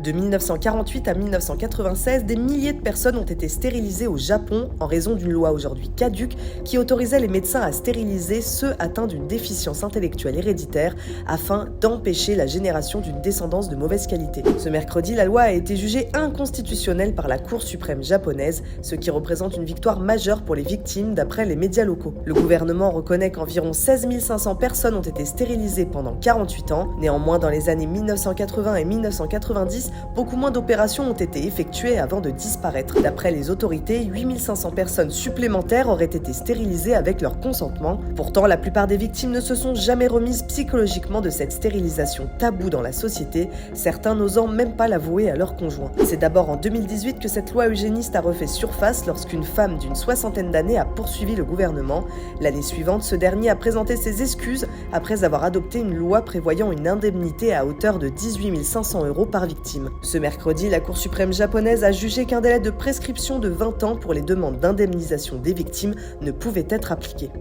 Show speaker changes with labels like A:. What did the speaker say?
A: De 1948 à 1996, des milliers de personnes ont été stérilisées au Japon en raison d'une loi aujourd'hui caduque qui autorisait les médecins à stériliser ceux atteints d'une déficience intellectuelle héréditaire afin d'empêcher la génération d'une descendance de mauvaise qualité. Ce mercredi, la loi a été jugée inconstitutionnelle par la Cour suprême japonaise, ce qui représente une victoire majeure pour les victimes d'après les médias locaux. Le gouvernement reconnaît qu'environ 16 500 personnes ont été stérilisées pendant 48 ans. Néanmoins, dans les années 1980 et 1990, beaucoup moins d'opérations ont été effectuées avant de disparaître. D'après les autorités, 8500 personnes supplémentaires auraient été stérilisées avec leur consentement. Pourtant, la plupart des victimes ne se sont jamais remises psychologiquement de cette stérilisation taboue dans la société, certains n'osant même pas l'avouer à leur conjoint. C'est d'abord en 2018 que cette loi eugéniste a refait surface lorsqu'une femme d'une soixantaine d'années a poursuivi le gouvernement. L'année suivante, ce dernier a présenté ses excuses après avoir adopté une loi prévoyant une indemnité à hauteur de 18 500 € par victime. Ce mercredi, la Cour suprême japonaise a jugé qu'un délai de prescription de 20 ans pour les demandes d'indemnisation des victimes ne pouvait être appliqué.